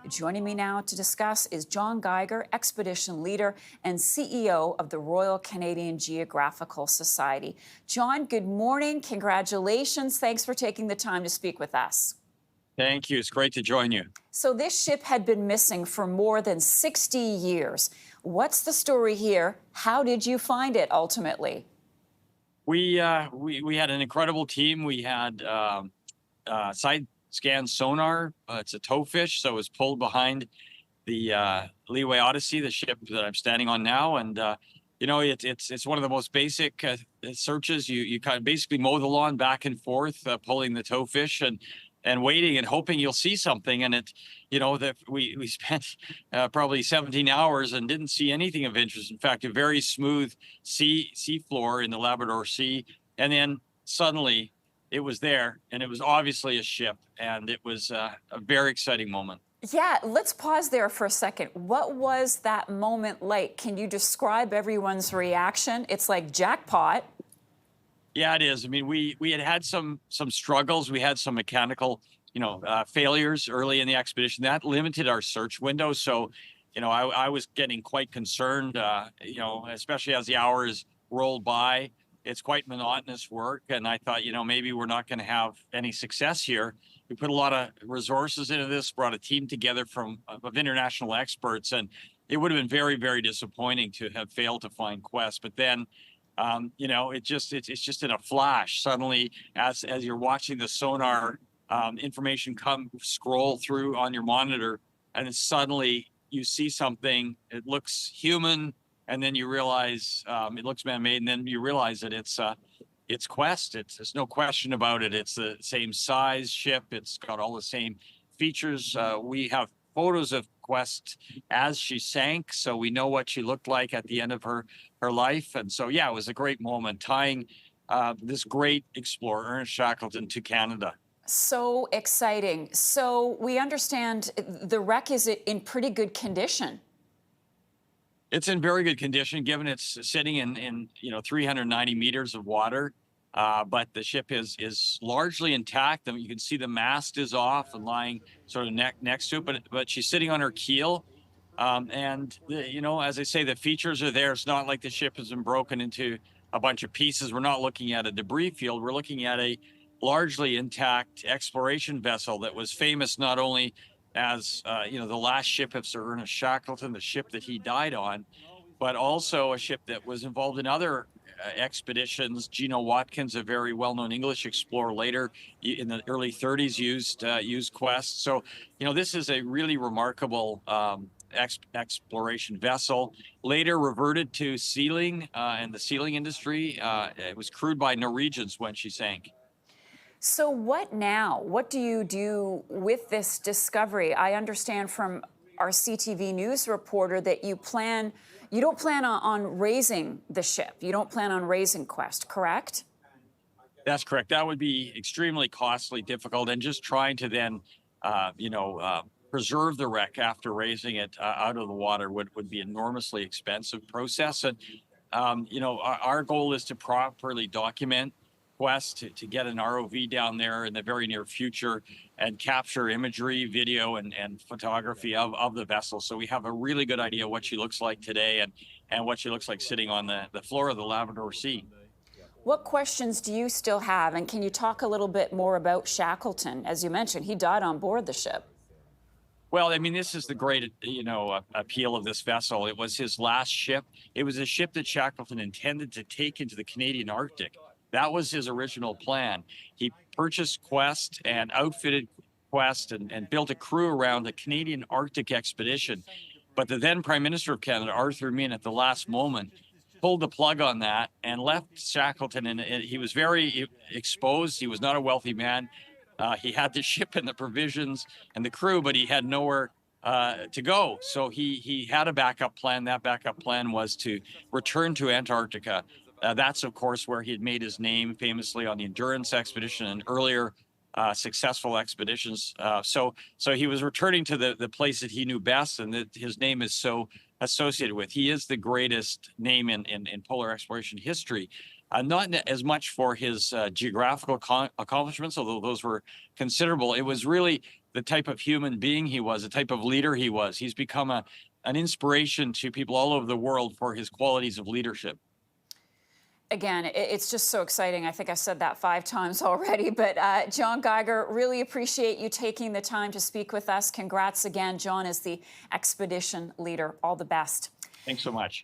Joining me now to discuss is John Geiger, expedition leader and CEO of the Royal Canadian Geographical Society. John, good morning. Congratulations. Thanks for taking the time to speak with us. Thank you. It's great to join you. So this ship had been missing for more than 60 years. What's the story here? How did you find it ultimately? We had an incredible team. We had side scan sonar. It's a towfish, so it was pulled behind the Leeway Odyssey, the ship that I'm standing on now. And it's one of the most basic searches. You kind of basically mow the lawn back and forth, pulling the towfish and waiting and hoping you'll see something. And that we spent probably 17 hours and didn't see anything of interest. In fact, a very smooth sea floor in the Labrador Sea. And then suddenly it was there, and it was obviously a ship, and it was a very exciting moment. Yeah, let's pause there for a second. What was that moment like? Can you describe everyone's reaction? It's like jackpot. Yeah, it is. I mean, we had some struggles. We had some mechanical, failures early in the expedition that limited our search window. So, I was getting quite concerned, especially as the hours rolled by. It's quite monotonous work. And I thought, maybe we're not going to have any success here. We put a lot of resources into this, brought a team together of international experts, and it would have been very, very disappointing to have failed to find Quest. But then, it's just in a flash. Suddenly, as you're watching the sonar information scroll through on your monitor, and then suddenly you see something. It looks human, and then you realize it looks man-made, and then you realize that it's Quest. There's no question about it. It's the same size ship. It's got all the same features. We have photos of Quest as she sank, so we know what she looked like at the end of her life. And so, yeah, it was a great moment tying this great explorer, Ernest Shackleton, to Canada. So exciting. So we understand the wreck is in pretty good condition. It's in very good condition, given it's sitting in 390 meters of water. But the ship is largely intact. I mean, you can see the mast is off and lying sort of next to it, but she's sitting on her keel. As I say, the features are there. It's not like the ship has been broken into a bunch of pieces. We're not looking at a debris field. We're looking at a largely intact exploration vessel that was famous not only as the last ship of Sir Ernest Shackleton, the ship that he died on, but also a ship that was involved in other expeditions. Gino Watkins, a very well-known English explorer, later in the early 30s used Quest. So, this is a really remarkable exploration vessel. Later reverted to sealing and the sealing industry. It was crewed by Norwegians when she sank. So what now? What do you do with this discovery? I understand from our CTV News reporter that you don't plan on raising the ship. You don't plan on raising Quest, correct? That's correct. That would be extremely costly, difficult, and just trying to then, preserve the wreck after raising it out of the water would be an enormously expensive process. And, our goal is to properly document Quest, to get an ROV down there in the very near future and capture imagery, video, and photography of the vessel. So we have a really good idea what she looks like today and what she looks like sitting on the floor of the Labrador Sea. What questions do you still have? And can you talk a little bit more about Shackleton? As you mentioned, he died on board the ship. Well, I mean, this is the great, appeal of this vessel. It was his last ship. It was a ship that Shackleton intended to take into the Canadian Arctic. That was his original plan. He purchased Quest and outfitted Quest and built a crew around the Canadian Arctic expedition. But the then Prime Minister of Canada, Arthur Meighen, at the last moment, pulled the plug on that and left Shackleton. And he was very exposed. He was not a wealthy man. He had the ship and the provisions and the crew, but he had nowhere to go. So he had a backup plan. That backup plan was to return to Antarctica. That's, of course, where he had made his name famously on the Endurance expedition and earlier successful expeditions. So he was returning to the place that he knew best and that his name is so associated with. He is the greatest name in polar exploration history. Not as much for his geographical accomplishments, although those were considerable. It was really the type of human being he was, the type of leader he was. He's become an inspiration to people all over the world for his qualities of leadership. Again, it's just so exciting. I think I've said that 5 times already. But John Geiger, really appreciate you taking the time to speak with us. Congrats again. John is the expedition leader. All the best. Thanks so much.